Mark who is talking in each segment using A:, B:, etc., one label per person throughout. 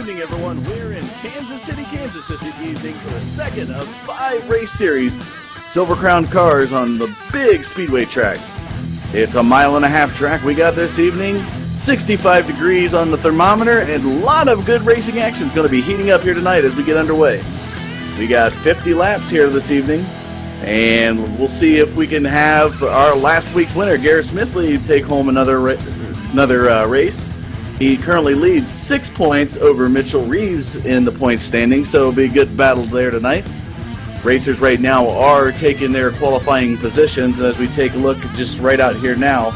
A: evening, everyone. We're in Kansas City, Kansas this evening for the second of 5 race series, Silver Crown cars on the big speedway tracks. It's a 1.5 mile track we got this evening, 65 degrees on the thermometer, and a lot of good racing action is going to be heating up here tonight as we get underway. We got 50 laps here this evening, and we'll see if we can have our last week's winner, Garrett Smithley, take home another race. He currently leads 6 points over Mitchell Reeves in the points standing, so it'll be a good battle there tonight. Racers right now are taking their qualifying positions, and as we take a look just right out here now,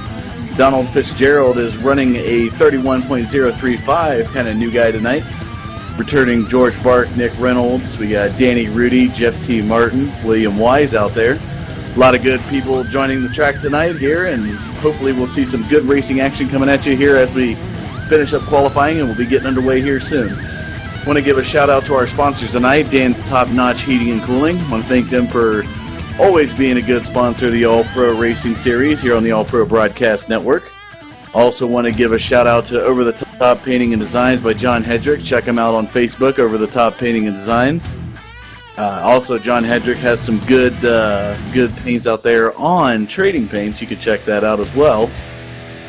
A: Donald Fitzgerald is running a 31.035, kind of new guy tonight. Returning George Bark, Nick Reynolds, we got Danny Rudy, Jeff T. Martin, William Wise out there. A lot of good people joining the track tonight here, and hopefully we'll see some good racing action coming at you here as we finish up qualifying, and we'll be getting underway here soon. I want to give a shout out to our sponsors tonight, Dan's Top Notch Heating and Cooling. I want to thank them for always being a good sponsor of the All Pro Racing Series here on the All Pro Broadcast Network. Also want to give a shout out to Over the Top Painting and Designs by John Hedrick. Check him out on Facebook, Over the Top Painting and Designs. Also, John Hedrick has some good paints out there on Trading Paints. You can check that out as well.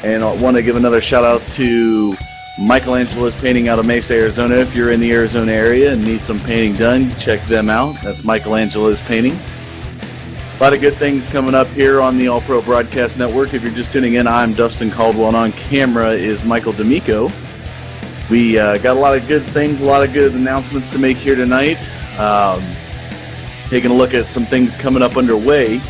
A: And I want to give another shout out to Michelangelo's Painting out of Mesa, Arizona. If you're in the Arizona area and need some painting done, check them out. That's Michelangelo's Painting. A lot of good things coming up here on the All Pro Broadcast Network. If you're just tuning in, I'm Dustin Caldwell, and on camera is Michael D'Amico. We got a lot of good things, a lot of good announcements to make here tonight. Taking a look at some things coming up underway.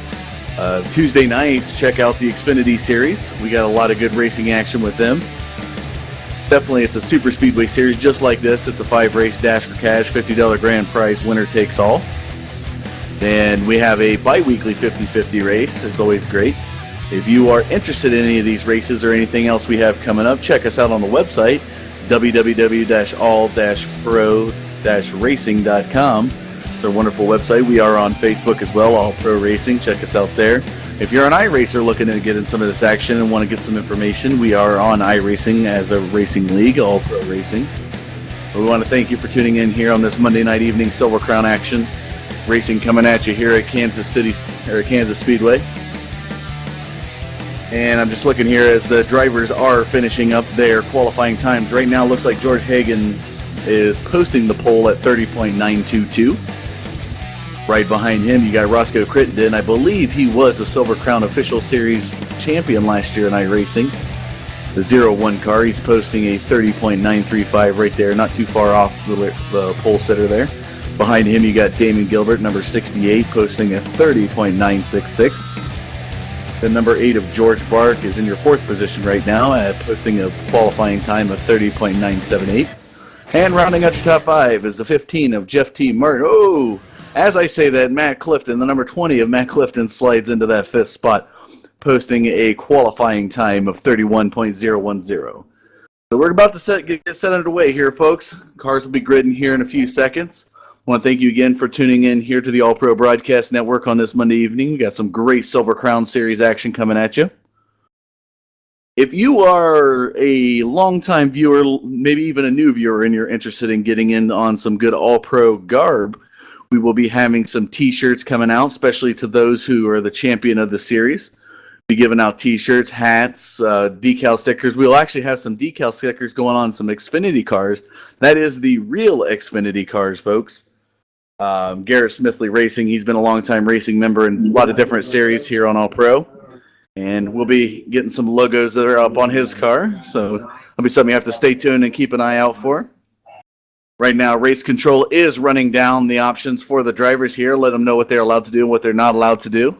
A: Tuesday nights, check out the Xfinity Series. We got a lot of good racing action with them. Definitely, it's a super speedway series just like this. It's a 5-race dash for cash, $50 grand prize, winner takes all. Then we have a bi-weekly 50-50 race. It's always great. If you are interested in any of these races or anything else we have coming up, check us out on the website, www.all-pro-racing.com. It's our wonderful website. We are on Facebook as well, All Pro Racing. Check us out there. If you're an iRacer looking to get in some of this action and want to get some information, we are on iRacing as a racing league, All Pro Racing. We want to thank you for tuning in here on this Monday night evening Silver Crown action. Racing coming at you here at Kansas Speedway. And I'm just looking here as the drivers are finishing up their qualifying times. Right now, it looks like George Hagan is posting the pole at 30.922. Right behind him, you got Roscoe Crittenden. I believe he was the Silver Crown Official Series champion last year in iRacing. The 0-1 car, he's posting a 30.935 right there, not too far off the pole sitter there. Behind him, you got Damon Gilbert, number 68, posting a 30.966. The number 8 of George Bark is in your 4th position right now, posting a qualifying time of 30.978. And rounding out your top 5 is the 15 of Jeff T. Martin. Oh! As I say that, Matt Clifton, the number 20 of Matt Clifton, slides into that 5th spot, posting a qualifying time of 31.010. So we're about to get set underway here, folks. Cars will be gridding here in a few seconds. I want to thank you again for tuning in here to the All Pro Broadcast Network on this Monday evening. We got some great Silver Crown Series action coming at you. If you are a longtime viewer, maybe even a new viewer, and you're interested in getting in on some good All Pro garb, we will be having some T-shirts coming out, especially to those who are the champion of the series. We'll be giving out T-shirts, hats, decal stickers. We'll actually have some decal stickers going on some Xfinity cars. That is the real Xfinity cars, folks. Garrett Smithley Racing, he's been a long-time racing member in a lot of different series here on All Pro. And we'll be getting some logos that are up on his car. So that'll be something you have to stay tuned and keep an eye out for. Right now, Race Control is running down the options for the drivers here. Let them know what they're allowed to do and what they're not allowed to do.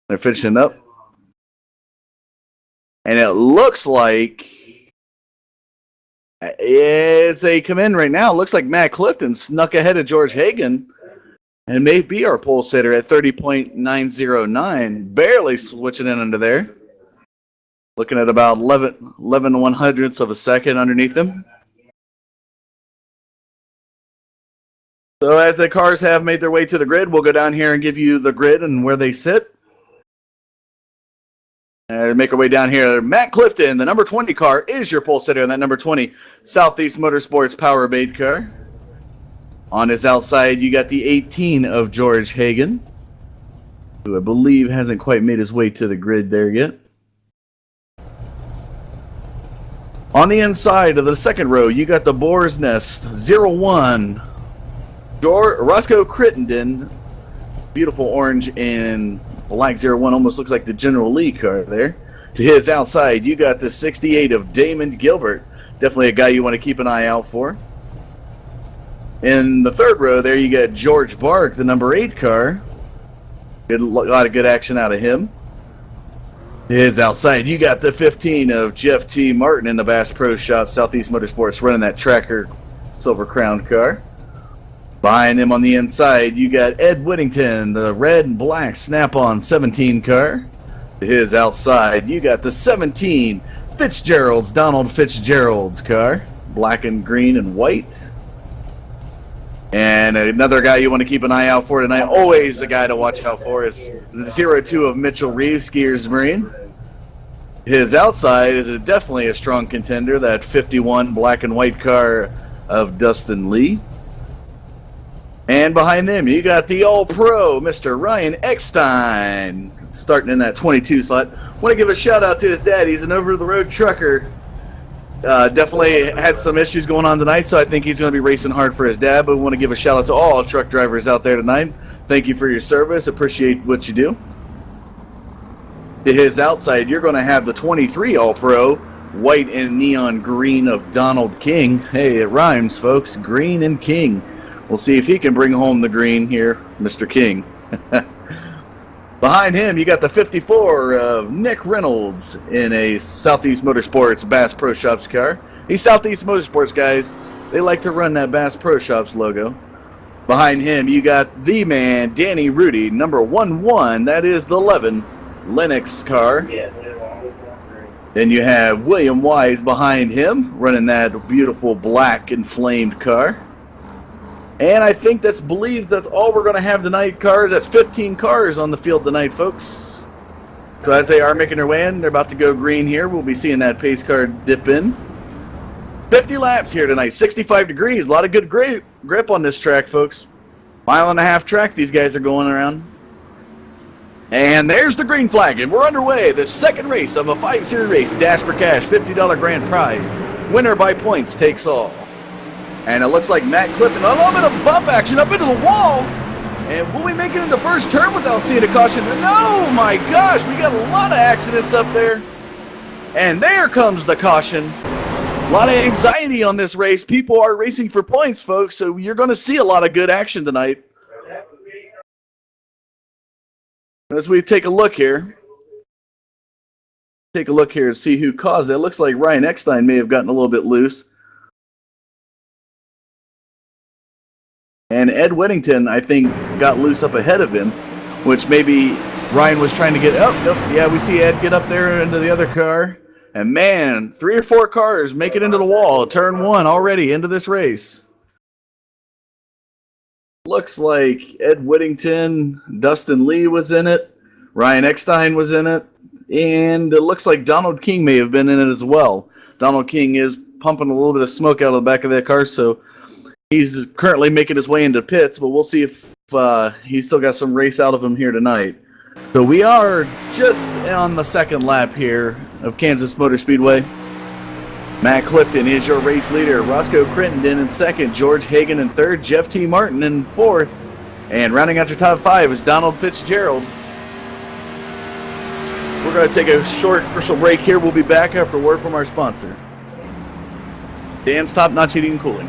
A: They're finishing up. And it looks like, as they come in right now, it looks like Matt Clifton snuck ahead of George Hagan and may be our pole sitter at 30.909. Barely switching in under there. Looking at about 11 100ths of a second underneath him. So as the cars have made their way to the grid, we'll go down here and give you the grid and where they sit. Make our way down here. Matt Clifton, the number 20 car, is your pole sitter on that number 20 Southeast Motorsports Power Bait car. On his outside, you got the 18 of George Hagen, who I believe hasn't quite made his way to the grid there yet. On the inside of the second row, you got the Boar's Nest 01 Roscoe Crittenden. Beautiful orange and black 01, almost looks like the General Lee car there. To his outside, you got the 68 of Damon Gilbert. Definitely a guy you want to keep an eye out for. In the third row there, you got George Bark, the number 8 car. A lot of good action out of him. To his outside, you got the 15 of Jeff T. Martin in the Bass Pro Shop, Southeast Motorsports, running that Tracker Silver Crown car. Behind him on the inside, you got Ed Whittington, the red and black Snap-on 17 car. To his outside, you got the 17 Fitzgerald's, Donald Fitzgerald's car. Black and green and white. And another guy you want to keep an eye out for tonight, always a guy to watch out for, is the 02 of Mitchell Reeves, Skiers Marine. His outside is definitely a strong contender, that 51 black and white car of Dustin Lee. And behind them, you got the All-Pro, Mr. Ryan Eckstein, starting in that 22 slot. Want to give a shout-out to his dad. He's an over-the-road trucker. Definitely had some issues going on tonight, so I think he's going to be racing hard for his dad. But we want to give a shout-out to all truck drivers out there tonight. Thank you for your service. Appreciate what you do. To his outside, you're going to have the 23 All-Pro, white and neon green of Donald King. Hey, it rhymes, folks. Green and King. We'll see if he can bring home the green here, Mr. King. Behind him, you got the 54 of Nick Reynolds in a Southeast Motorsports Bass Pro Shops car. These Southeast Motorsports guys, they like to run that Bass Pro Shops logo. Behind him, you got the man, Danny Rudy, number 11. That is the 11 Lennox car. Then you have William Wise behind him, running that beautiful black and flamed car. And I think that's all we're going to have tonight, cars. That's 15 cars on the field tonight, folks. So as they are making their way in, they're about to go green here. We'll be seeing that pace car dip in. 50 laps here tonight, 65 degrees. A lot of good grip on this track, folks. Mile-and-a-half track these guys are going around. And there's the green flag, and we're underway. The second race of a 5-series race, Dash for Cash, $50 grand prize. Winner by points takes all. And it looks like Matt Clifton, a little bit of bump action up into the wall. And will we make it in the first turn without seeing a caution? No, my gosh, we got a lot of accidents up there. And there comes the caution. A lot of anxiety on this race. People are racing for points, folks, so you're going to see a lot of good action tonight. As we take a look here. Take a look here and see who caused it. It looks like Ryan Eckstein may have gotten a little bit loose. And Ed Whittington, I think, got loose up ahead of him, which maybe Ryan was trying to get up. Nope. Yeah, we see Ed get up there into the other car. And man, 3 or 4 cars make it into the wall. Turn 1 already into this race. Looks like Ed Whittington, Dustin Lee was in it. Ryan Eckstein was in it. And it looks like Donald King may have been in it as well. Donald King is pumping a little bit of smoke out of the back of that car, so he's currently making his way into pits, but we'll see if he's still got some race out of him here tonight. So we are just on the second lap here of Kansas Motor Speedway. Matt Clifton is your race leader. Roscoe Crittenden in second. George Hagen in third. Jeff T. Martin in fourth. And rounding out your top 5 is Donald Fitzgerald. We're going to take a short commercial break here. We'll be back after a word from our sponsor, Dan's Top Notch Heating and Cooling.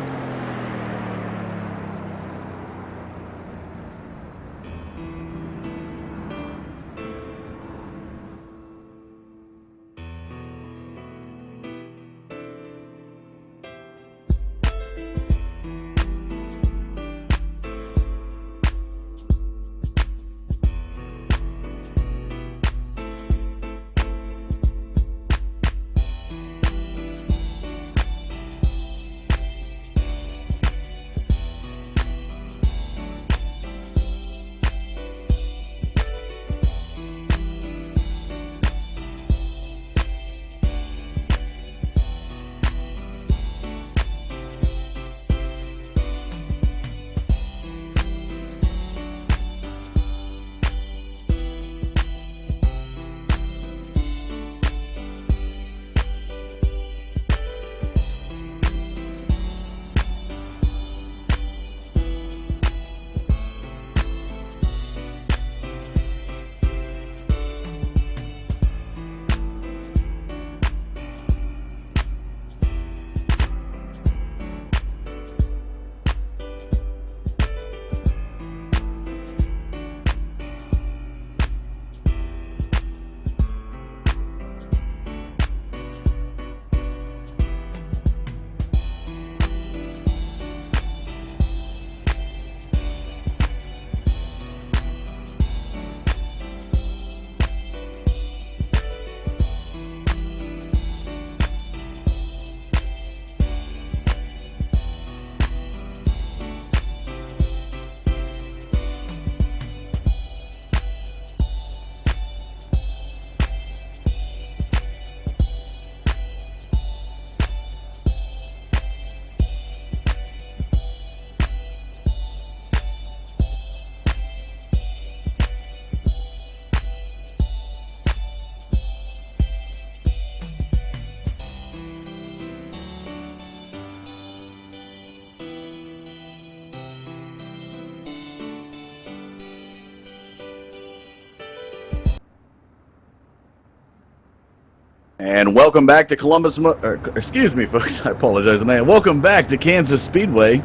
A: And welcome back to excuse me, folks, I apologize. And welcome back to Kansas Speedway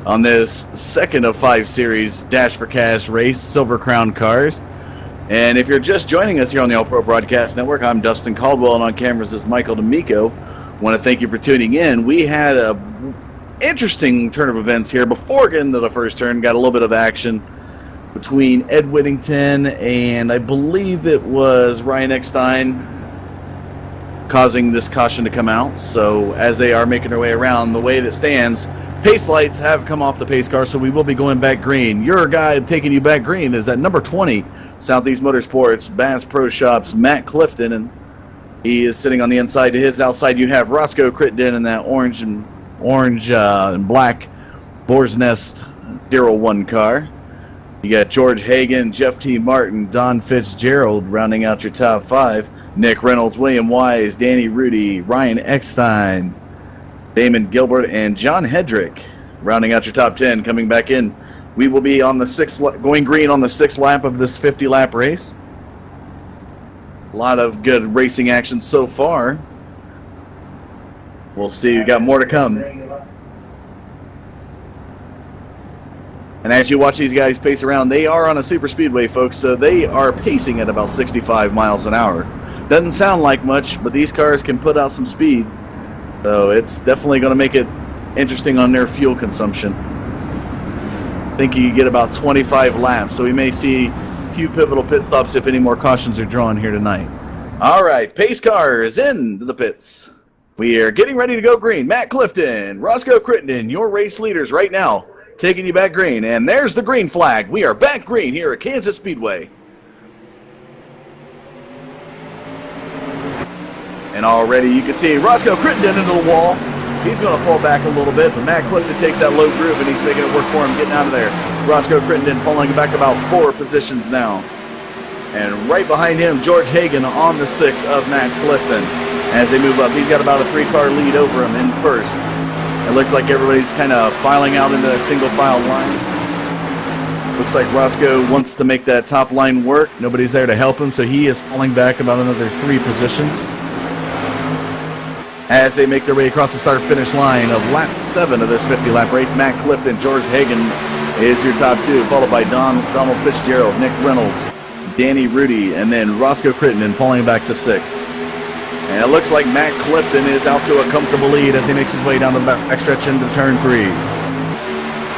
A: on this second of 5 series Dash for Cash race, Silver Crown cars. And if you're just joining us here on the All Pro Broadcast Network, I'm Dustin Caldwell, and on cameras is Michael D'Amico. Want to thank you for tuning in. We had a interesting turn of events here. Before getting to the first turn, got a little bit of action between Ed Whittington and I believe it was Ryan Eckstein, causing this caution to come out. So as they are making their way around, the way that stands, pace lights have come off the pace car, so we will be going back green. Your guy taking you back green is at number 20, Southeast Motorsports, Bass Pro Shops, Matt Clifton, and he is sitting on the inside. To his outside, you have Roscoe Crittenden in that orange and black Boar's Nest 01 car. You got George Hagan, Jeff T. Martin, Don Fitzgerald rounding out your top 5. Nick Reynolds, William Wise, Danny Rudy, Ryan Eckstein, Damon Gilbert, and John Hedrick rounding out your top 10. Coming back in, we will be on the going green on the 6th lap of this 50-lap race. A lot of good racing action so far. We'll see. We got more to come. And as you watch these guys pace around, they are on a super speedway, folks, so they are pacing at about 65 miles an hour. Doesn't sound like much, but these cars can put out some speed. So it's definitely going to make it interesting on their fuel consumption. I think you get about 25 laps, so we may see a few pivotal pit stops if any more cautions are drawn here tonight. All right, pace car is into the pits. We are getting ready to go green. Matt Clifton, Roscoe Crittenden, your race leaders right now, taking you back green. And there's the green flag. We are back green here at Kansas Speedway. And already you can see Roscoe Crittenden into the wall. He's going to fall back a little bit, but Matt Clifton takes that low groove, and he's making it work for him, getting out of there. Roscoe Crittenden falling back about 4 positions now. And right behind him, George Hagan on the 6th of Matt Clifton. As they move up, he's got about a 3-car lead over him in first. It looks like everybody's kind of filing out into a single file line. Looks like Roscoe wants to make that top line work. Nobody's there to help him, so he is falling back about another 3 positions. As they make their way across the start-finish line of lap 7 of this 50-lap race, Matt Clifton, George Hagan is your top 2, followed by Donald Fitzgerald, Nick Reynolds, Danny Rudy, and then Roscoe Crittenden falling back to 6th. And it looks like Matt Clifton is out to a comfortable lead as he makes his way down the backstretch into turn 3.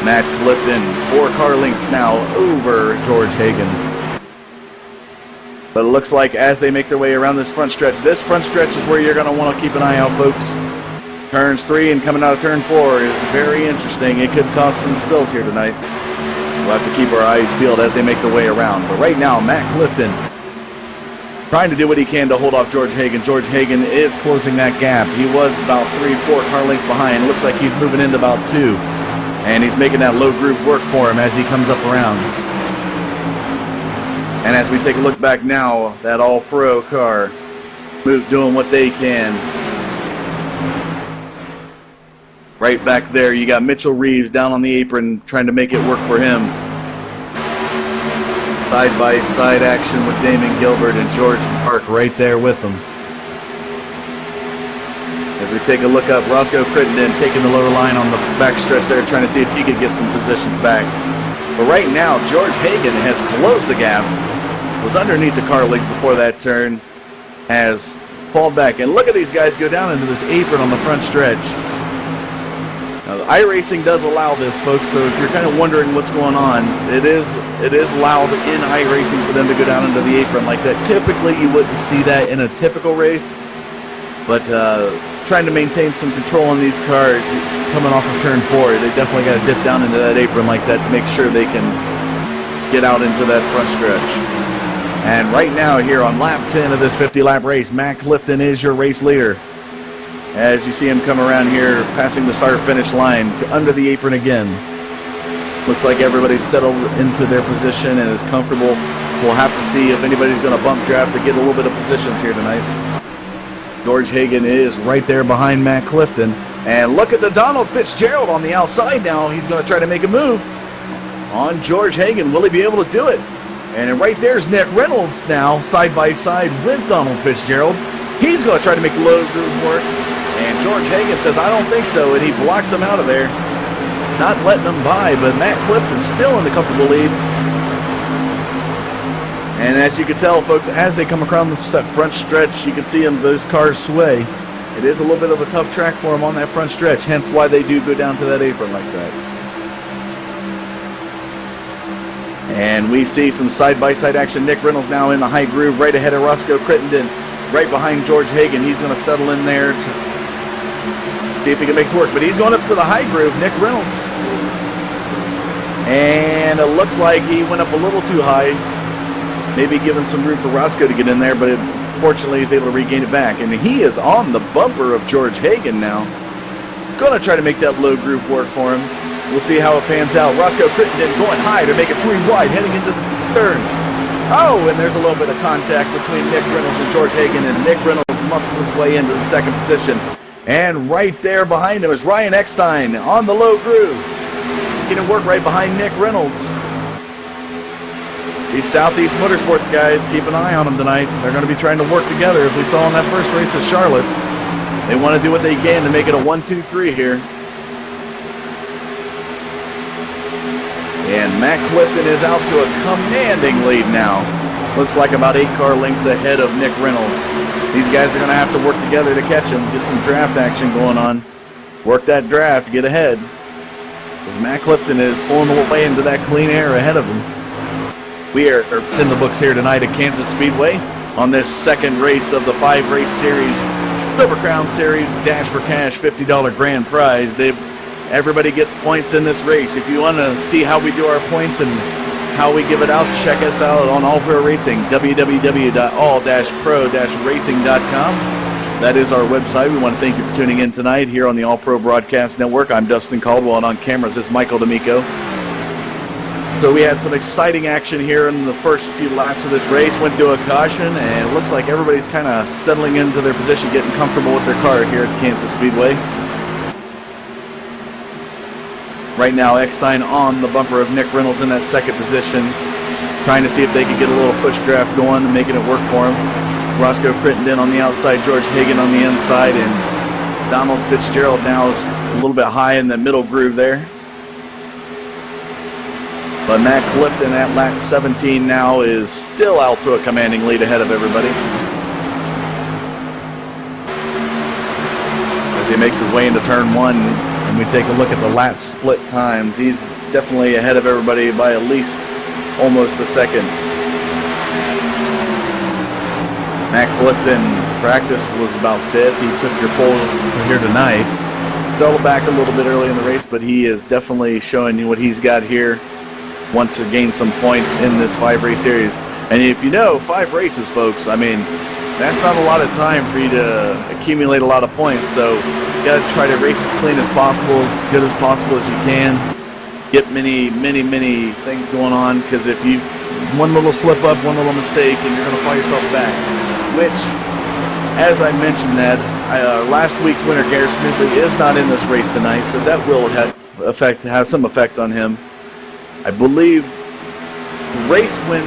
A: Matt Clifton, 4-car lengths now over George Hagan. But it looks like as they make their way around this front stretch is where you're going to want to keep an eye out, folks. Turns 3 and coming out of turn 4 is very interesting. It could cause some spills here tonight. We'll have to keep our eyes peeled as they make their way around. But right now, Matt Clifton trying to do what he can to hold off George Hagan. George Hagan is closing that gap. He was about 3-4 car lengths behind. Looks like he's moving into about 2. And he's making that low groove work for him as he comes up around. And as we take a look back now, that all-pro car doing what they can. Right back there, you got Mitchell Reeves down on the apron trying to make it work for him. Side-by-side action with Damon Gilbert and George Park right there with them. As we take a look up, Roscoe Crittenden taking the lower line on the back stretch there, trying to see if he could get some positions back. But right now, George Hagan has closed the gap. Was underneath the car length before that turn, has fallen back. And look at these guys go down into this apron on the front stretch. Now, iRacing does allow this, folks, so if you're kind of wondering what's going on, it is allowed in iRacing for them to go down into the apron like that. Typically, you wouldn't see that in a typical race, but trying to maintain some control on these cars coming off of turn 4, they definitely got to dip down into that apron like that to make sure they can get out into that front stretch. And right now here on lap 10 of this 50-lap race, Matt Clifton is your race leader. As you see him come around here, passing the start-finish line under the apron again. Looks like everybody's settled into their position and is comfortable. We'll have to see if anybody's going to bump draft to get a little bit of positions here tonight. George Hagan is right there behind Matt Clifton. And look at the Donald Fitzgerald on the outside now. He's going to try to make a move on George Hagan. Will he be able to do it? And right there's Nick Reynolds now, side by side with Donald Fitzgerald. He's going to try to make the low groove work. And George Hagan says, I don't think so, and he blocks him out of there. Not letting them by, but Matt Clifton's still in the comfortable lead. And as you can tell, folks, as they come across the front stretch, you can see those cars sway. It is a little bit of a tough track for them on that front stretch, hence why they do go down to that apron like that. And we see some side-by-side action. Nick Reynolds now in the high groove, right ahead of Roscoe Crittenden, right behind George Hagan. He's going to settle in there to see if he can make it work. But he's going up to the high groove, Nick Reynolds. And it looks like he went up a little too high, maybe giving some room for Roscoe to get in there, but fortunately he's able to regain it back. And he is on the bumper of George Hagan now. Going to try to make that low groove work for him. We'll see how it pans out. Roscoe Crittenden going high to make it 3 wide, heading into the third. Oh, and there's a little bit of contact between Nick Reynolds and George Hagan, and Nick Reynolds muscles his way into the second position. And right there behind him is Ryan Eckstein on the low groove. Getting to work right behind Nick Reynolds. These Southeast Motorsports guys, keep an eye on them tonight. They're going to be trying to work together, as we saw in that first race at Charlotte. They want to do what they can to make it a 1-2-3 here. And Matt Clifton is out to a commanding lead now. Looks like about 8 car lengths ahead of Nick Reynolds. These guys are going to have to work together to catch him, get some draft action going on. Work that draft, get ahead. As Matt Clifton is pulling away into that clean air ahead of him. We are in the books here tonight at Kansas Speedway on this second race of the 5-race series, Silver Crown Series Dash for Cash $50 grand prize. Everybody gets points in this race. If you want to see how we do our points and how we give it out, check us out on All Pro Racing, www.all-pro-racing.com. That is our website. We want to thank you for tuning in tonight here on the All Pro Broadcast Network. I'm Dustin Caldwell, and on cameras is Michael D'Amico. So we had some exciting action here in the first few laps of this race. Went to a caution, and it looks like everybody's kind of settling into their position, getting comfortable with their car here at Kansas Speedway. Right now, Eckstein on the bumper of Nick Reynolds in that second position, trying to see if they can get a little push draft going and making it work for him. Roscoe Crittenden on the outside, George Hagan on the inside, and Donald Fitzgerald now is a little bit high in the middle groove there. But Matt Clifton at lap 17 now is still out to a commanding lead ahead of everybody. As he makes his way into turn 1, and we take a look at the lap split times, he's definitely ahead of everybody by at least almost a second. Matt Clifton, practice was about 5th. He took your pole here tonight. Fell back a little bit early in the race, but he is definitely showing you what he's got here. Wants to gain some points in this 5-race series. And if you know, 5 races, folks, I mean, that's not a lot of time for you to accumulate a lot of points. So you got to try to race as clean as possible, as good as possible as you can. Get many things going on, because if you one little slip up, one little mistake, and you're going to fall yourself back. Which, as I mentioned that, last week's winner, Garrett Smithley, is not in this race tonight, so that will have some effect on him. I believe the race win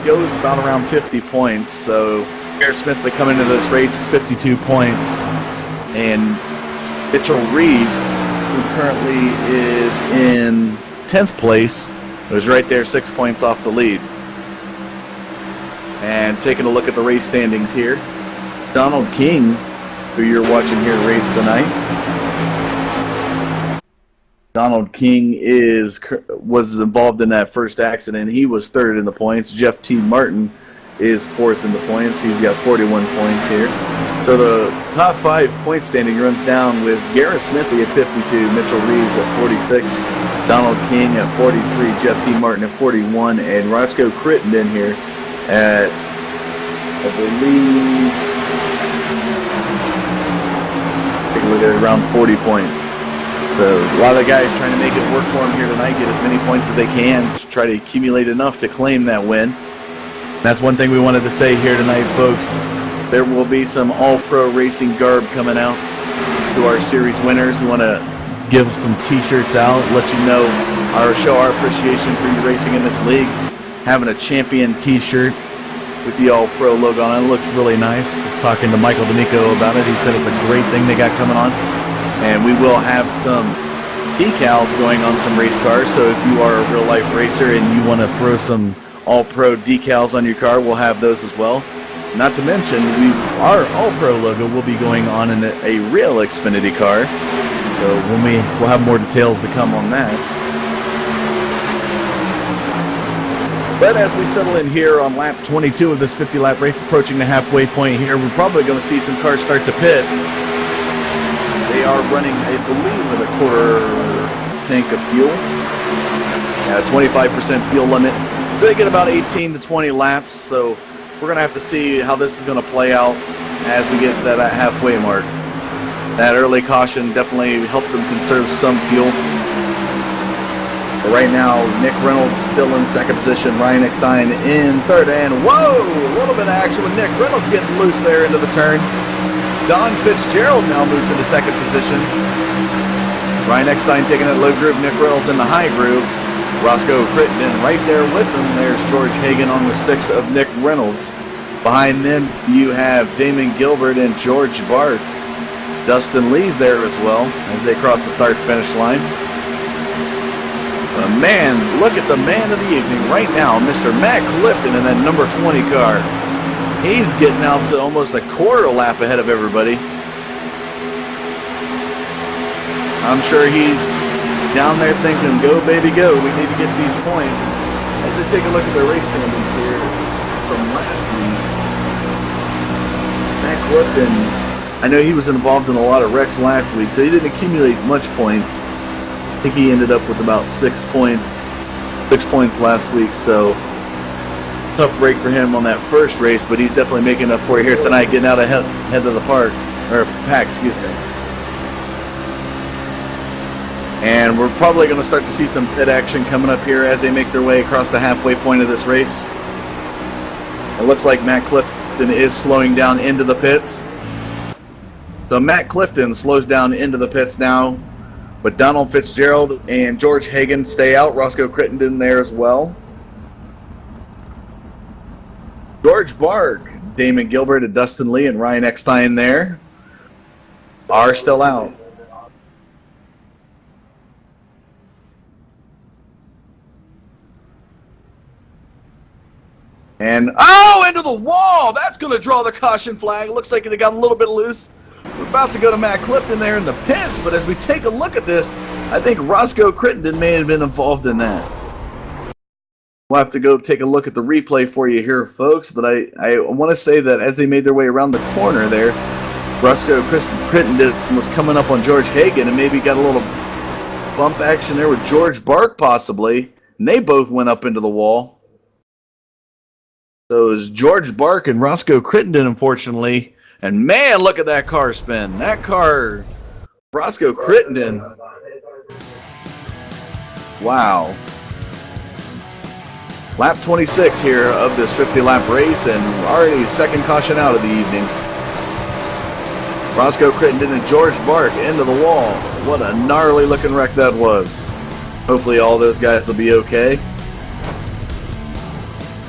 A: goes about around 50 points, so Garrett Smithley coming into this race with 52 points, and Mitchell Reeves, who currently is in 10th place, was right there 6 points off the lead. And taking a look at the race standings here, Donald King, who you're watching here race tonight. Donald King was involved in that first accident. He was 3rd in the points. Jeff T. Martin is 4th in the points. He's got 41 points here. So the top 5 point standing runs down with Garrett Smithley at 52, Mitchell Reeves at 46, Donald King at 43, Jeff T. Martin at 41, and Roscoe Crittenden here at, I believe, around 40 points. So a lot of the guys trying to make it work for them here tonight, get as many points as they can to try to accumulate enough to claim that win. That's one thing we wanted to say here tonight, folks. There will be some all-pro racing garb coming out to our series winners. We want to give some t-shirts out, let you know, show our appreciation for you racing in this league. Having a champion t-shirt with the All-Pro logo on it. It looks really nice. I was talking to Michael D'Amico about it. He said it's a great thing they got coming on. And we will have some decals going on some race cars. So if you are a real-life racer and you want to throw some All-Pro decals on your car, we'll have those as well. Not to mention, our All-Pro logo will be going on in a real Xfinity car. So we'll have more details to come on that. But as we settle in here on lap 22 of this 50-lap race, approaching the halfway point here, we're probably going to see some cars start to pit. They are running, I believe, with a quarter tank of fuel. 25% fuel limit. So they get about 18 to 20 laps. So we're going to have to see how this is going to play out as we get to that halfway mark. That early caution definitely helped them conserve some fuel. But right now, Nick Reynolds still in second position. Ryan Eckstein in third. And whoa, a little bit of action with Nick Reynolds getting loose there into the turn. Don Fitzgerald now moves into second position. Ryan Eckstein taking that low groove. Nick Reynolds in the high groove. Roscoe Crittenden right there with him. There's George Hagan on the sixth of Nick Reynolds. Behind them, you have Damon Gilbert and George Bart. Dustin Lee's there as well as they cross the start-finish line. Man, look at the man of the evening right now, Mr. Matt Clifton in that number 20 car. He's getting out to almost a quarter lap ahead of everybody. I'm sure he's down there thinking, go baby go, we need to get these points. As they take a look at the race standings here from last week, Matt Clifton, I know he was involved in a lot of wrecks last week, so he didn't accumulate much points. I think he ended up with about 6 points last week, so tough break for him on that first race, but he's definitely making up for it here tonight, getting out ahead of the pack, excuse me. And we're probably going to start to see some pit action coming up here as they make their way across the halfway point of this race. It looks like Matt Clifton is slowing down into the pits. So Matt Clifton slows down into the pits now, but Donald Fitzgerald and George Hagan stay out. Roscoe Crittenden there as well. George Bark, Damon Gilbert, and Dustin Lee, and Ryan Eckstein there are still out. And, into the wall! That's going to draw the caution flag. It looks like they got a little bit loose. We're about to go to Matt Clifton there in the pits, but as we take a look at this, I think Roscoe Crittenden may have been involved in that. We'll have to go take a look at the replay for you here, folks, but I want to say that as they made their way around the corner there, Roscoe Crittenden was coming up on George Hagan and maybe got a little bump action there with George Bark possibly, and they both went up into the wall. So it was George Bark and Roscoe Crittenden, unfortunately. And man, look at that car spin. That car, Roscoe Crittenden. Wow. Lap 26 here of this 50-lap race, and already second caution out of the evening. Roscoe Crittenden and George Bark into the wall. What a gnarly looking wreck that was. Hopefully all those guys will be okay.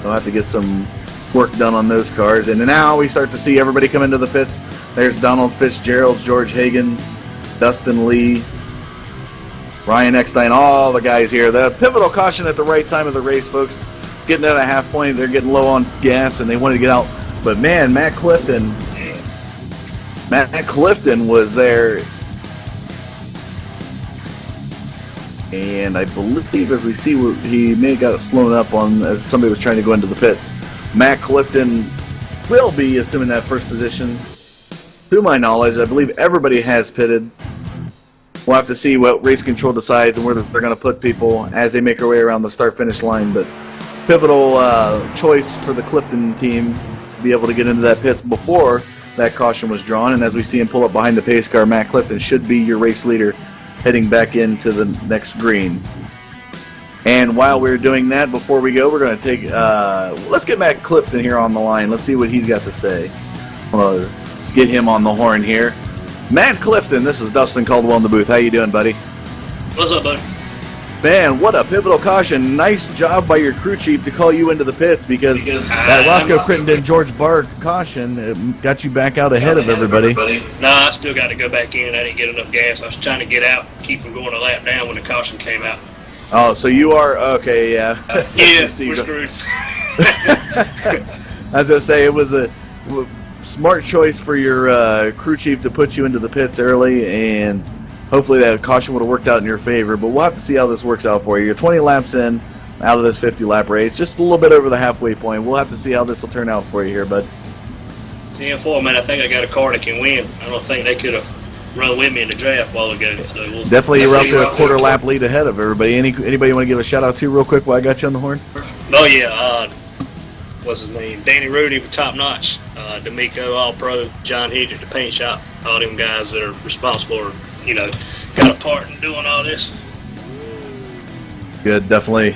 A: They'll have to get some work done on those cars. And now we start to see everybody come into the pits. There's Donald Fitzgerald, George Hagan, Dustin Lee, Ryan Eckstein, all the guys here. The pivotal caution at the right time of the race, folks. Getting at a half point, they're getting low on gas and they wanted to get out. But man, Matt Clifton was there. And I believe, as we see, he may have got slowed up on as somebody was trying to go into the pits. Matt Clifton will be assuming that first position. To my knowledge, I believe everybody has pitted. We'll have to see what race control decides and where they're going to put people as they make their way around the start-finish line. But pivotal choice for the Clifton team to be able to get into that pits before that caution was drawn. And as we see him pull up behind the pace car, Matt Clifton should be your race leader heading back into the next green. And while we're doing that, before we go, we're going to take, let's get Matt Clifton here on the line. Let's see what he's got to say. I'm going to get him on the horn here. Matt Clifton, this is Dustin Caldwell in the booth. How you doing, buddy?
B: What's up, bud?
A: Man, what a pivotal caution. Nice job by your crew chief to call you into the pits because that Roscoe Crittenden George Barr caution got you back out ahead of everybody.
B: No, I still got to go back in. I didn't get enough gas. I was trying to get out, keep from going a lap down when the caution came out.
A: Oh, so you are, okay, yeah.
B: Yeah, we're screwed.
A: I was going to say, it was a smart choice for your crew chief to put you into the pits early, and hopefully that caution would have worked out in your favor, but we'll have to see how this works out for you. You're 20 laps in out of this 50-lap race, just a little bit over the halfway point. We'll have to see how this will turn out for you here, bud.
B: 10-4, man, I think I got a car that can win. I don't think they could have run with me in the draft a while ago. So
A: definitely you're out to a quarter-lap lead ahead of everybody. Anybody want to give a shout-out to real quick while I got you on the horn?
B: Oh, yeah. What's his name? Danny Rudy for Top Notch. D'Amico, All-Pro, John Hedrick, the paint shop. All them guys that are responsible or, got a part in doing all this.
A: Good, definitely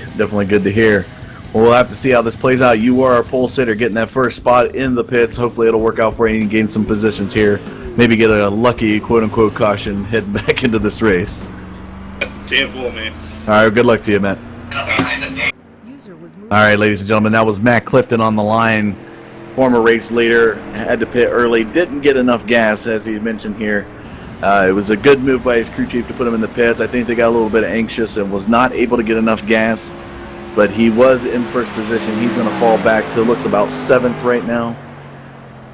A: good to hear. Well, we'll have to see how this plays out. You are our pole sitter, getting that first spot in the pits. Hopefully it'll work out for you and you gain some positions here. Maybe get a lucky quote-unquote caution heading back into this race.
B: 10-4, man.
A: All right, good luck to you, Matt. All right, ladies and gentlemen, that was Matt Clifton on the line. Former race leader, had to pit early, didn't get enough gas, as he mentioned here. It was a good move by his crew chief to put him in the pits. I think they got a little bit anxious and was not able to get enough gas, but he was in first position. He's going to fall back to, looks about 7th right now.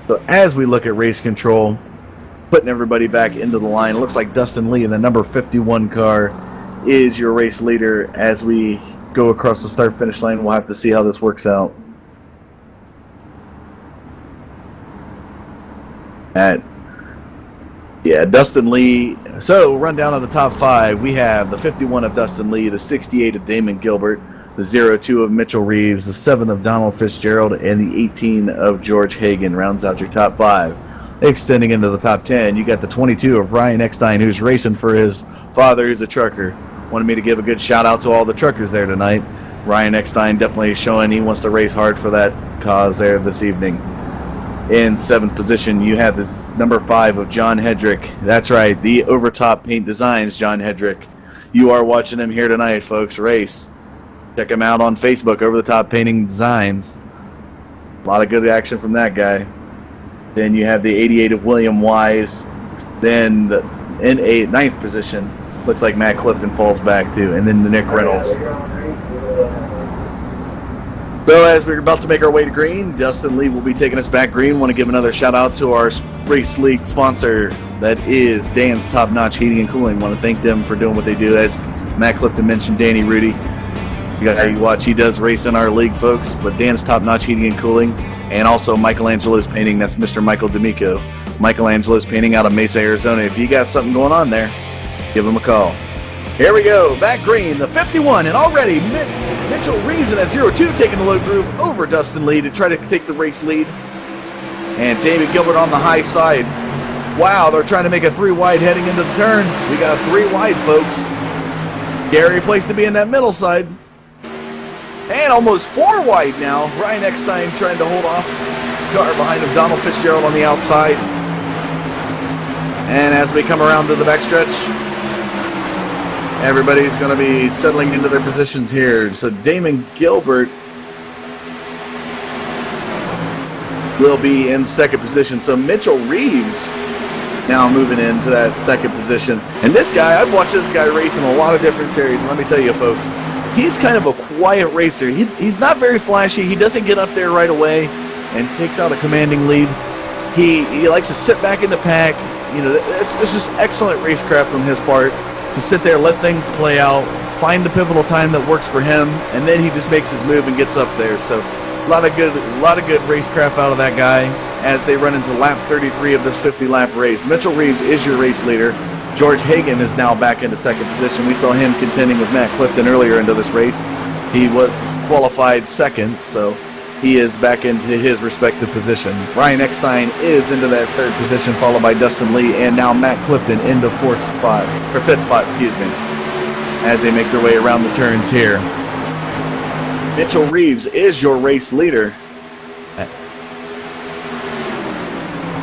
A: So as we look at race control, putting everybody back into the line, it looks like Dustin Lee in the number 51 car is your race leader. As we go across the start-finish line, we'll have to see how this works out. Dustin Lee. So, run down on the top 5. We have the 51 of Dustin Lee, the 68 of Damon Gilbert, the 02 of Mitchell Reeves, the 7 of Donald Fitzgerald, and the 18 of George Hagan rounds out your top 5. Extending into the top 10, you got the 22 of Ryan Eckstein, who's racing for his father, who's a trucker. Wanted me to give a good shout out to all the truckers there tonight. Ryan Eckstein definitely showing he wants to race hard for that cause there this evening. In 7th position, you have this number 5 of John Hedrick. That's right, the Overtop Paint Designs, John Hedrick. You are watching him here tonight, folks, race. Check him out on Facebook, Over the Top Painting Designs. A lot of good action from that guy. Then you have the 88 of William Wise. Then in 9th position, looks like Matt Clifton falls back too. And then the Nick Reynolds. So as we're about to make our way to green, Dustin Lee will be taking us back green. Want to give another shout out to our race league sponsor, that is Dan's Top Notch Heating and Cooling. Want to thank them for doing what they do. As Matt Clifton mentioned, Danny Rudy. You got to watch, he does race in our league, folks. But Dan's Top Notch Heating and Cooling, and also Michelangelo's Painting. That's Mr. Michael D'Amico. Michelangelo's Painting out of Mesa, Arizona. If you got something going on there, give him a call. Here we go, back green, the 51, and already Mitchell Reeves in that 02 taking the low groove over Dustin Lee to try to take the race lead. And David Gilbert on the high side. Wow, they're trying to make a 3 wide heading into the turn. We got a 3 wide, folks. Scary place to be in that middle side. And almost 4 wide now. Ryan Eckstein trying to hold off. Car behind him, Donald Fitzgerald on the outside. And as we come around to the backstretch, everybody's going to be settling into their positions here. So Damon Gilbert will be in 2nd position. So Mitchell Reeves now moving into that 2nd position. And this guy, I've watched this guy race in a lot of different series. And let me tell you, folks, he's kind of a quiet racer. He's not very flashy. He doesn't get up there right away and takes out a commanding lead. He likes to sit back in the pack. You know, it's just excellent racecraft on his part. To sit there, let things play out, find the pivotal time that works for him, and then he just makes his move and gets up there. So a lot of good racecraft out of that guy as they run into lap 33 of this 50-lap race. Mitchell Reeves is your race leader. George Hagan is now back into 2nd position. We saw him contending with Matt Clifton earlier into this race. He was qualified 2nd, so he is back into his respective position. Ryan Eckstein is into that 3rd position, followed by Dustin Lee, and now Matt Clifton into 5th spot, as they make their way around the turns here. Mitchell Reeves is your race leader.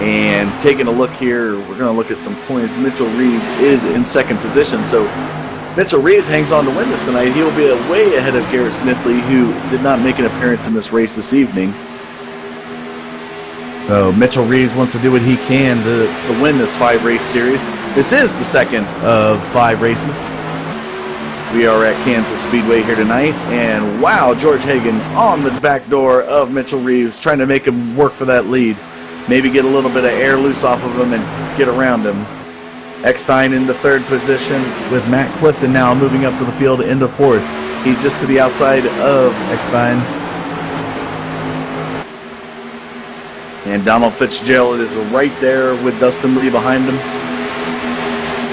A: And taking a look here, we're going to look at some points. Mitchell Reeves is in 2nd position, so Mitchell Reeves hangs on to win this tonight. He'll be way ahead of Garrett Smithley, who did not make an appearance in this race this evening. So Mitchell Reeves wants to do what he can to win this 5-race series. This is the second of 5 races. We are at Kansas Speedway here tonight, and wow, George Hagan on the back door of Mitchell Reeves, trying to make him work for that lead. Maybe get a little bit of air loose off of him and get around him. Eckstein in the 3rd position with Matt Clifton now moving up to the field into 4th. He's just to the outside of Eckstein. And Donald Fitzgerald is right there with Dustin Lee behind him.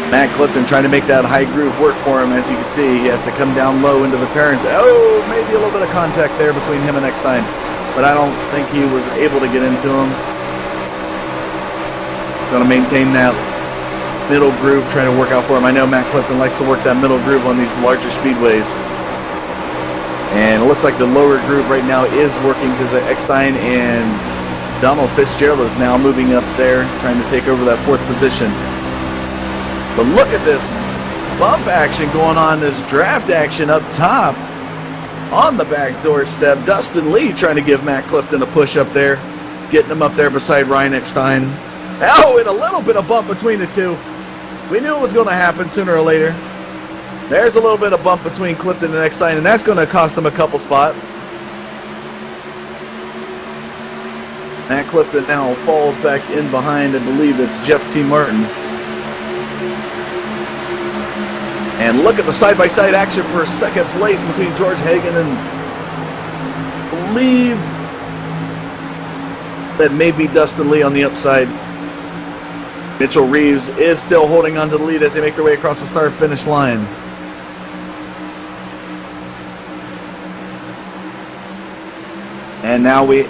A: Matt Clifton trying to make that high groove work for him. As you can see, he has to come down low into the turns. Oh, maybe a little bit of contact there between him and Eckstein, but I don't think he was able to get into him. Going to maintain that middle groove, trying to work out for him. I know Matt Clifton likes to work that middle groove on these larger speedways. And it looks like the lower groove right now is working because Eckstein and Donald Fitzgerald is now moving up there, trying to take over that 4th position. But look at this bump action going on, this draft action up top on the back doorstep. Dustin Lee trying to give Matt Clifton a push up there, getting him up there beside Ryan Eckstein. Oh, and a little bit of bump between the two. We knew it was going to happen sooner or later. There's a little bit of bump between Clifton and Eckstein, and that's going to cost him a couple spots. Matt Clifton now falls back in behind, I believe it's Jeff T. Martin. And look at the side-by-side action for 2nd place between George Hagan and I believe that may be Dustin Lee on the upside. Mitchell Reeves is still holding on to the lead as they make their way across the start-finish line. And now we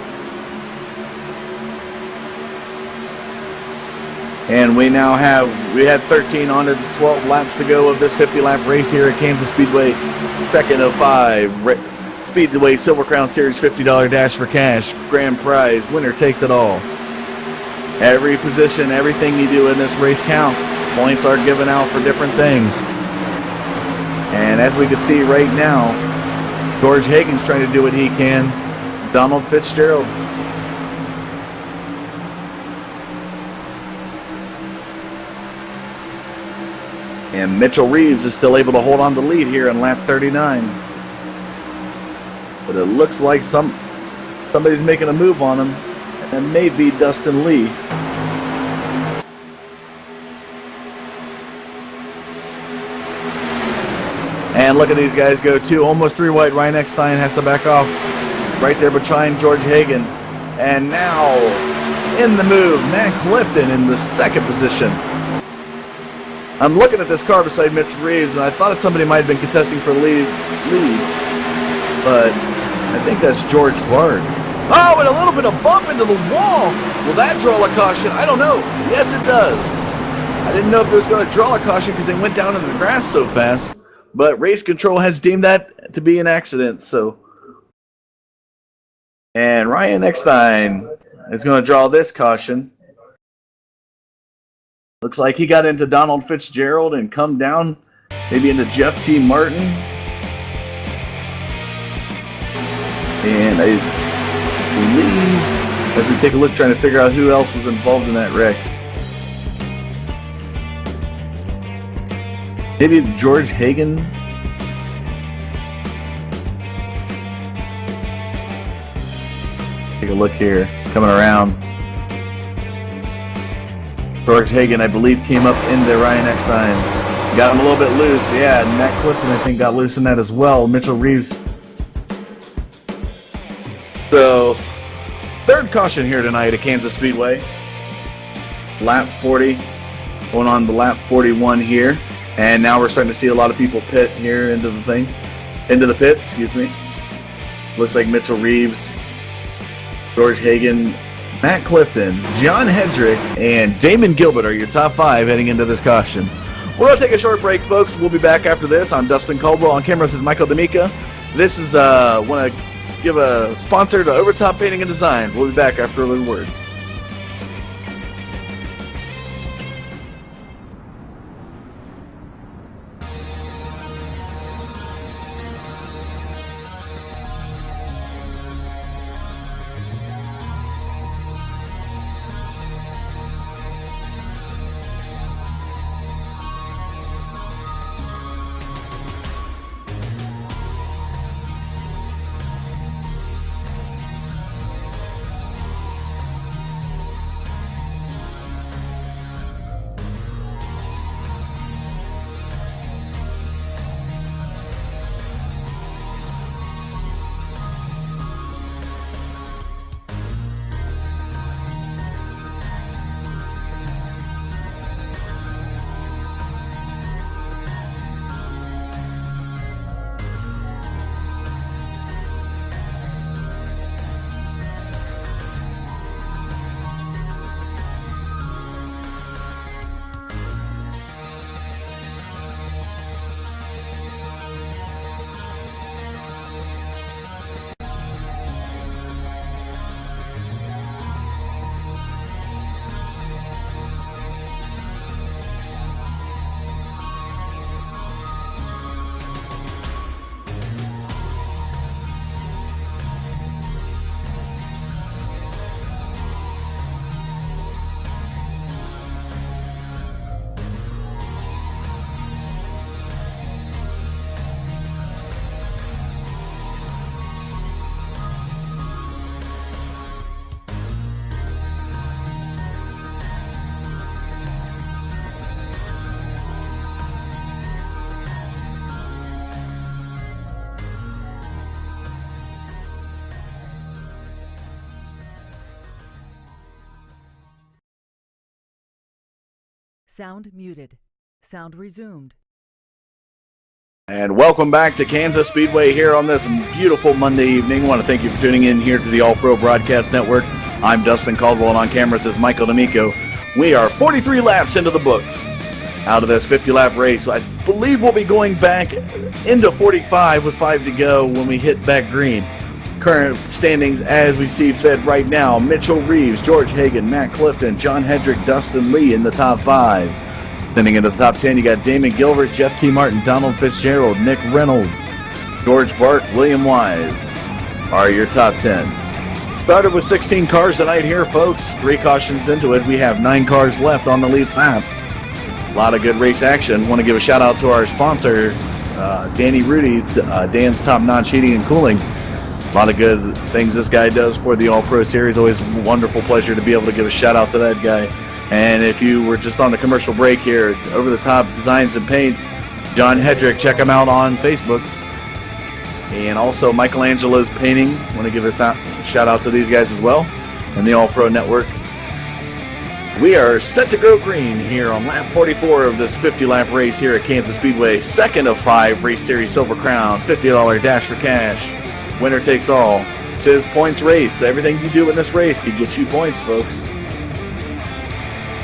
A: had 13 on to 12 laps to go of this 50-lap race here at Kansas Speedway. 2nd of 5. Speedway Silver Crown Series $50 Dash for Cash. Grand prize. Winner takes it all. Every position, everything you do in this race counts. Points are given out for different things. And as we can see right now, George Hagan's trying to do what he can. Donald Fitzgerald. And Mitchell Reeves is still able to hold on to the lead here in lap 39. But it looks like somebody's making a move on him. And it may be Dustin Lee. And look at these guys go too. Almost 3 wide. Ryan Eckstein has to back off right there behind George Hagan. And now in the move, Matt Clifton in the 2nd position. I'm looking at this car beside Mitch Reeves, and I thought somebody might have been contesting for lead, but I think that's George Bard. Oh, and a little bit of bump into the wall. Will that draw a caution? I don't know. Yes, it does. I didn't know if it was going to draw a caution because they went down into the grass so fast, but race control has deemed that to be an accident. And Ryan Eckstein is going to draw this caution. Looks like he got into Donald Fitzgerald and come down maybe into Jeff T. Martin. And I believe, as we take a look trying to figure out who else was involved in that wreck, maybe George Hagan. Take a look here, coming around. George Hagan, I believe, came up into Ryan Eckstein. Got him a little bit loose. Yeah, and Matt Clifton, I think, got loose in that as well. Mitchell Reeves. So, 3rd caution here tonight at Kansas Speedway. Lap 40. Going on to lap 41 here. And now we're starting to see a lot of people pit here into the pits, excuse me. Looks like Mitchell Reeves, George Hagan, Matt Clifton, John Hedrick, and Damon Gilbert are your top 5 heading into this caution. We're going to take a short break, folks. We'll be back after this. I'm Dustin Caldwell. On camera, this is Michael D'Amica. This is, want to give a sponsor to Overtop Painting and Design. We'll be back after a little words.
C: Sound muted. Sound resumed.
A: And welcome back to Kansas Speedway here on this beautiful Monday evening. I want to thank you for tuning in here to the All Pro Broadcast Network. I'm Dustin Caldwell, and on cameras is Michael D'Amico. We are 43 laps into the books out of this 50-lap race. I believe we'll be going back into 45 with 5 to go when we hit back green. Current standings as we see fit right now: Mitchell Reeves, George Hagan, Matt Clifton, John Hendrick, Dustin Lee in the top 5. Sending into the top 10, you got Damon Gilbert, Jeff T. Martin, Donald Fitzgerald, Nick Reynolds, George Bark, William Wise are your top 10. Started with 16 cars tonight here, folks. 3 cautions into it. We have 9 cars left on the lead lap. A lot of good race action. Want to give a shout out to our sponsor, Danny Rudy, Dan's Top Notch Heating and Cooling. A lot of good things this guy does for the All Pro Series. Always a wonderful pleasure to be able to give a shout out to that guy. And if you were just on the commercial break here, Over the Top Designs and Paints, John Hedrick, check him out on Facebook. And also Michelangelo's Painting. Want to give a shout out to these guys as well, and the All Pro Network. We are set to go green here on lap 44 of this 50-lap race here at Kansas Speedway. Second of 5 Race Series Silver Crown, $50 dash for cash. Winner takes all. This is points race. Everything you do in this race can get you points, folks.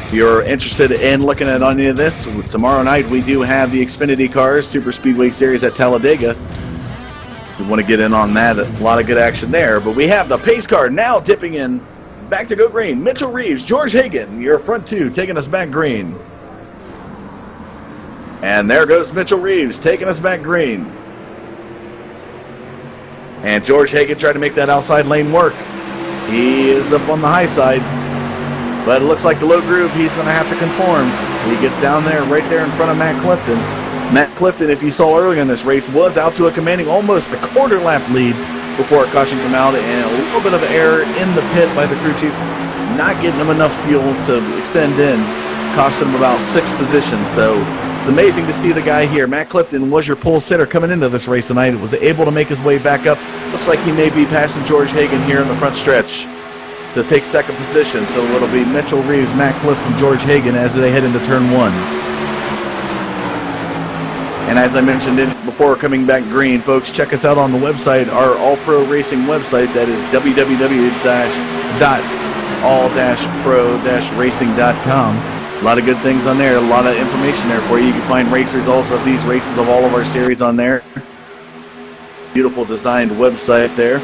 A: If you're interested in looking at any of this, tomorrow night we do have the Xfinity Cars Super Speedway Series at Talladega. We want to get in on that. A lot of good action there. But we have the pace car now dipping in. Back to go green. Mitchell Reeves, George Hagan, your front 2, taking us back green. And there goes Mitchell Reeves, taking us back green. And George Hagan tried to make that outside lane work. He is up on the high side. But it looks like the low groove, he's going to have to conform. He gets down there, right there in front of Matt Clifton. Matt Clifton, if you saw earlier in this race, was out to a commanding almost a quarter lap lead before a caution came out, and a little bit of error in the pit by the crew chief, not getting him enough fuel to extend in, costing him about 6 positions. So it's amazing to see the guy here. Matt Clifton was your pole sitter coming into this race tonight. Was able to make his way back up. Looks like he may be passing George Hagan here in the front stretch to take second position. So it'll be Mitchell Reeves, Matt Clifton, George Hagan as they head into turn 1. And as I mentioned before coming back green, folks, check us out on the website, our All Pro Racing website. That is www.all-pro-racing.com. A lot of good things on there, a lot of information there for you. You can find race results of these races of all of our series on there. Beautiful designed website there.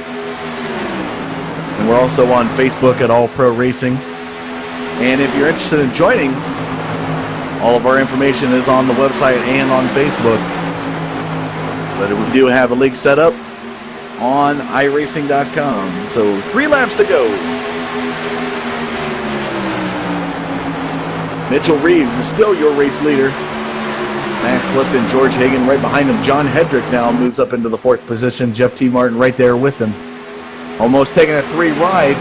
A: And we're also on Facebook at All Pro Racing. And if you're interested in joining, all of our information is on the website and on Facebook. But we do have a league set up on iRacing.com. So 3 laps to go. Mitchell Reeves is still your race leader. Matt Clifton, George Hagan right behind him. John Hedrick now moves up into the 4th position. Jeff T. Martin right there with him. Almost taking a 3 wide.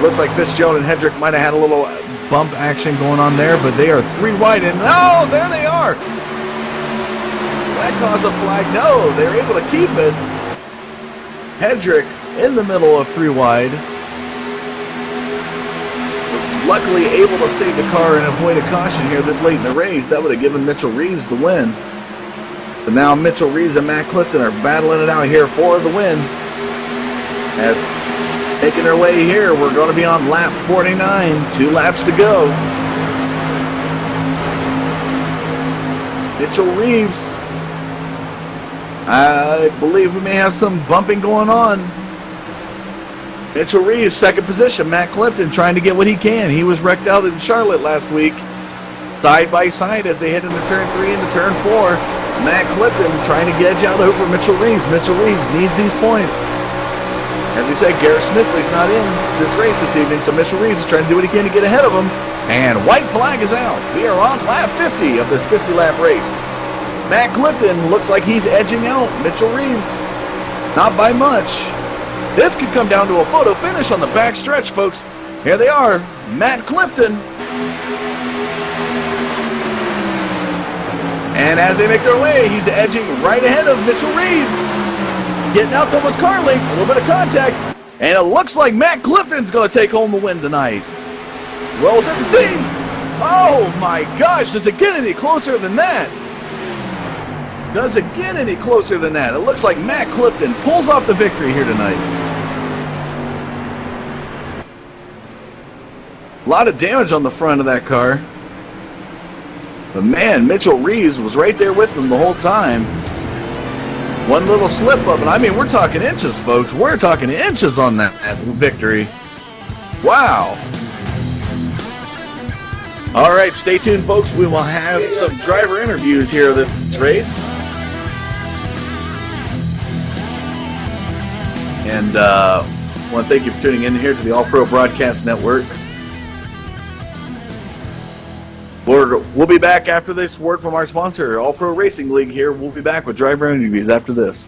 A: Looks like Fitzgerald and Hedrick might have had a little bump action going on there, but they are 3 wide, and oh, there they are. That caused a flag. No, they're able to keep it. Hedrick in the middle of 3 wide. Was luckily able to save the car and avoid a caution here this late in the race. That would have given Mitchell Reeves the win. But now Mitchell Reeves and Matt Clifton are battling it out here for the win. As making their way here, we're going to be on lap 49. 2 laps to go. Mitchell Reeves. I believe we may have some bumping going on. Mitchell Reeves, 2nd position. Matt Clifton trying to get what he can. He was wrecked out in Charlotte last week. Side by side as they head into turn 3 into turn 4. Matt Clifton trying to edge out over Mitchell Reeves. Mitchell Reeves needs these points. As we said, Garrett Smithley's not in this race this evening, so Mitchell Reeves is trying to do what he can to get ahead of him. And white flag is out. We are on lap 50 of this 50-lap race. Matt Clifton looks like he's edging out Mitchell Reeves. Not by much. This could come down to a photo finish on the back stretch, folks. Here they are, Matt Clifton. And as they make their way, he's edging right ahead of Mitchell Reeves. Getting out to almost car length, a little bit of contact, and it looks like Matt Clifton's going to take home the win tonight. Rolls at the sea. Oh my gosh, does it get any closer than that? Does it get any closer than that? It looks like Matt Clifton pulls off the victory here tonight. A lot of damage on the front of that car. But man, Mitchell Reeves was right there with them the whole time. One little slip up, and I mean, we're talking inches, folks. We're talking inches on that victory. Wow. All right, stay tuned, folks. We will have some driver interviews here this race. And I want to thank you for tuning in here to the All Pro Broadcast Network. We'll be back after this word from our sponsor, All Pro Racing League here. We'll be back with driver interviews after this.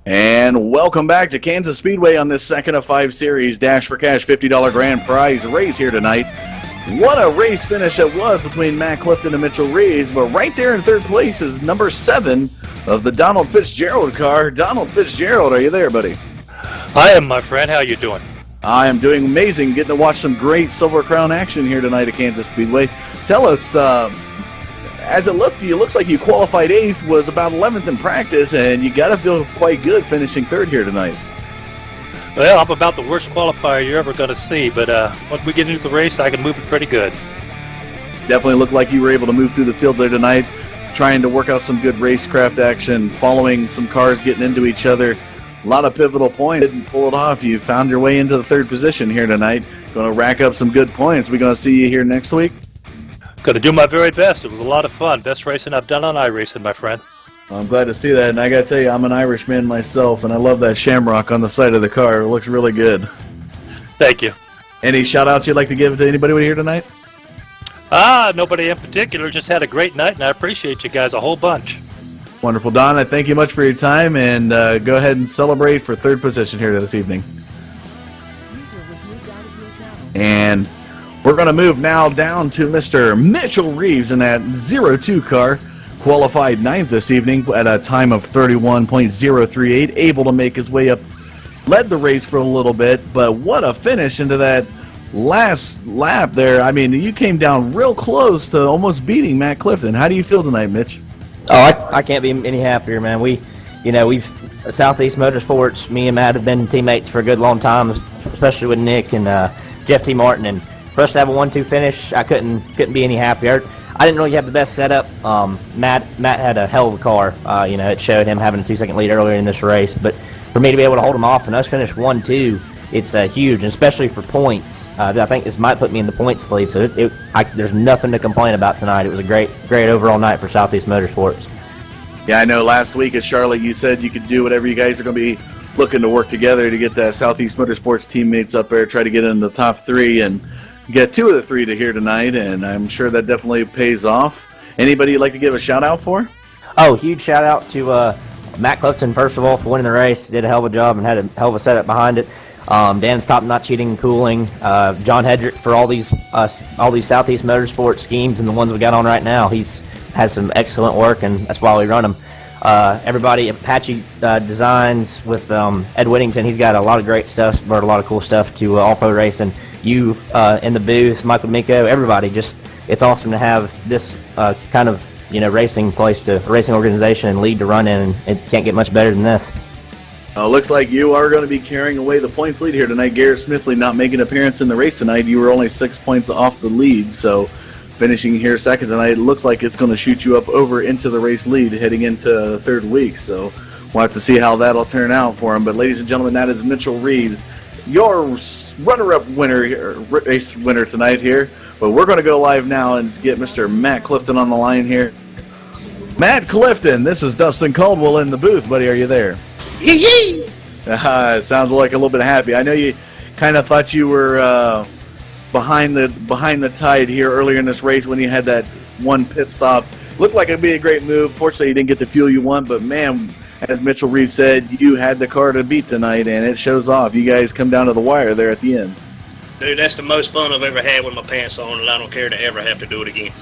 A: And welcome back to Kansas Speedway on this second of 5 series Dash for Cash $50 grand prize race here tonight. What a race finish it was between Matt Clifton and Mitchell Reeves, but right there in third place is number 7 of the Donald Fitzgerald car. Donald Fitzgerald, are you there, buddy?
D: I am, my friend. How you doing?
A: I am doing amazing, getting to watch some great Silver Crown action here tonight at Kansas Speedway. Tell us, as it looked, it looks like you qualified 8th, was about 11th in practice, and you got to feel quite good finishing 3rd here tonight.
D: Well, I'm about the worst qualifier you're ever going to see, but once we get into the race, I can move it pretty good.
A: Definitely looked like you were able to move through the field there tonight, trying to work out some good racecraft action, following some cars getting into each other. A lot of pivotal points. Didn't pull it off. You found your way into the 3rd position here tonight. Going to rack up some good points. We're going to see you here next week.
D: Going to do my very best. It was a lot of fun. Best racing I've done on iRacing, my friend.
A: I'm glad to see that, and I got to tell you, I'm an Irishman myself, and I love that shamrock on the side of the car. It looks really good.
D: Thank you.
A: Any shout-outs you'd like to give to anybody here tonight?
D: Nobody in particular. Just had a great night, and I appreciate you guys a whole bunch.
A: Wonderful, Don. I thank you much for your time, and go ahead and celebrate for 3rd position here this evening.
C: User was moved out of your channel.
A: And we're going to move now down to Mr. Mitchell Reeves in that 02 car. Qualified 9th this evening at a time of 31.038. Able to make his way up. Led the race for a little bit, but what a finish into that last lap there. I mean, you came down real close to almost beating Matt Clifton. How do you feel tonight, Mitch?
E: Oh, I can't be any happier, man. We've Southeast Motorsports, me and Matt have been teammates for a good long time, especially with Nick and Jeff T. Martin. And for us to have a 1-2 finish, I couldn't be any happier. I didn't really have the best setup. Matt had a hell of a car. It showed him having a 2-second lead earlier in this race. But for me to be able to hold him off and us finish 1-2, it's huge, and especially for points. I think this might put me in the points lead. So there's nothing to complain about tonight. It was a great overall night for Southeast Motorsports.
A: Yeah, I know last week at Charlotte you said you could do whatever you guys are going to be looking to work together to get the Southeast Motorsports teammates up there, try to get into the top 3 and get 2 of the 3 to here tonight, and I'm sure that definitely pays off. Anybody you'd like to give a shout-out for?
E: Oh, huge shout out to Matt Clifton, first of all, for winning the race. Did a hell of a job and had a hell of a setup behind it. Dan's Top Notch Heating and Cooling. John Hedrick for all these Southeast Motorsports schemes and the ones we got on right now. He's has some excellent work, and that's why we run them. Everybody, Apache Designs with Ed Whittington. He's got a lot of great stuff, brought a lot of cool stuff to All Pro Racing. You in the booth, Michael Miko, everybody. Just it's awesome to have this kind of racing organization and lead to run in, and it can't get much better than this.
A: Looks like you are going to be carrying away the points lead here tonight. Garrett Smithley not making an appearance in the race tonight. You were only 6 points off the lead, so finishing here second tonight, it looks like it's going to shoot you up over into the race lead heading into the third week. So we'll have to see how that'll turn out for him. But ladies and gentlemen, that is Mitchell Reeves, your runner-up race winner tonight here. But we're going to go live now and get Mr. Matt Clifton on the line here. Matt Clifton, this is Dustin Caldwell in the booth. Buddy, are you there?
B: Yee-yee!
A: Sounds like a little bit happy. I know you kind of thought you were behind the tide here earlier in this race when you had that one pit stop. Looked like it'd be a great move. Fortunately, you didn't get the fuel you want, but man, as Mitchell Reeves said, you had the car to beat tonight, and it shows off. You guys come down to the wire there at the end.
B: Dude, that's the most fun I've ever had with my pants on, and I don't care to ever have to do it again.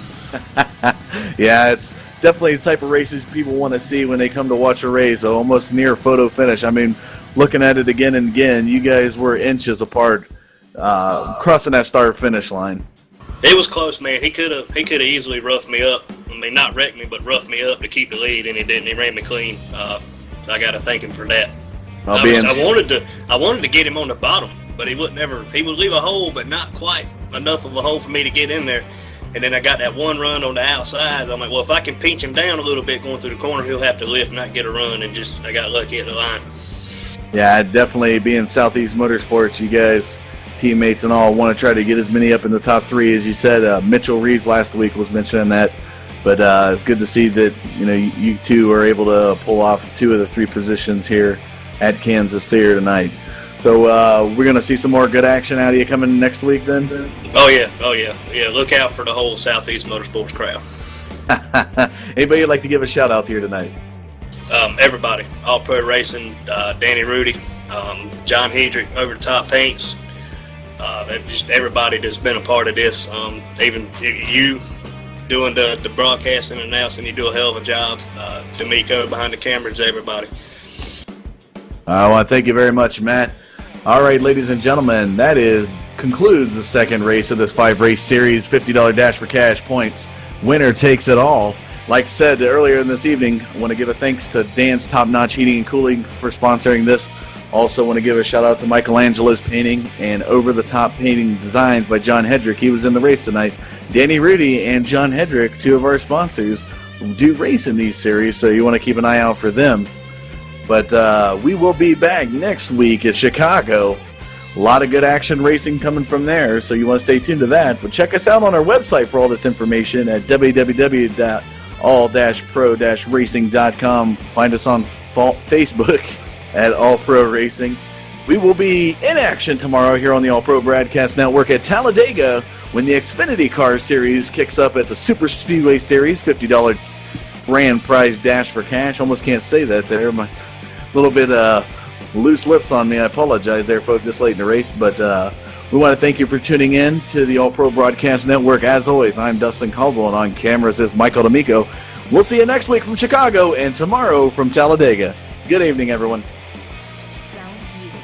A: Yeah, it's definitely the type of races people want to see when they come to watch a race, almost near photo finish. I mean, looking at it again and again, you guys were inches apart crossing that start-finish line.
B: It was close, man. He could have easily roughed me up. I mean, not wrecked me, but roughed me up to keep the lead, and he didn't. He ran me clean. So I got to thank him for that. I wanted to get him on the bottom, but he would never. He would leave a hole, but not quite enough of a hole for me to get in there. And then I got that one run on the outside. I'm like, well, if I can pinch him down a little bit going through the corner, he'll have to lift, not get a run. And I got lucky at the line.
A: Yeah, definitely being Southeast Motorsports, you guys, teammates and all, want to try to get as many up in the top 3 as you said. Mitchell Reeves last week was mentioning that, but it's good to see that you two are able to pull off 2 of the 3 positions here at Kansas Theater tonight. So we're going to see some more good action out of you coming next week then?
B: Oh yeah. Look out for the whole Southeast Motorsports crowd.
A: Anybody you'd like to give a shout out here tonight?
B: Everybody, All Pro Racing, Danny Rudy, John Hedrick, Over the Top Paints, just everybody that's been a part of this. Even you doing the broadcasting and announcing, you do a hell of a job. D'Amico behind the cameras, everybody.
A: I want to thank you very much, Matt. All right, ladies and gentlemen, that concludes the second race of this 5-race series, $50 Dash for Cash points. Winner takes it all. Like I said earlier in this evening, I want to give a thanks to Dan's Top Notch Heating and Cooling for sponsoring this. Also want to give a shout out to Michelangelo's Painting and Over the Top Painting Designs by John Hedrick. He was in the race tonight. Danny Rudy and John Hedrick, 2 of our sponsors, do race in these series, so you want to keep an eye out for them. But we will be back next week at Chicago. A lot of good action racing coming from there, so you want to stay tuned to that. But check us out on our website for all this information at www.all-pro-racing.com. Find us on Facebook at All Pro Racing. We will be in action tomorrow here on the All Pro Broadcast Network at Talladega when the Xfinity Car Series kicks up. It's a Super Speedway Series, $50 grand prize dash for cash. Almost can't say that there. My little bit loose lips on me. I apologize there, folks, this late in the race. But we want to thank you for tuning in to the All Pro Broadcast Network. As always, I'm Dustin Caldwell, and on cameras is Michael D'Amico. We'll see you next week from Chicago and tomorrow from Talladega. Good evening, everyone.
C: Sound muted.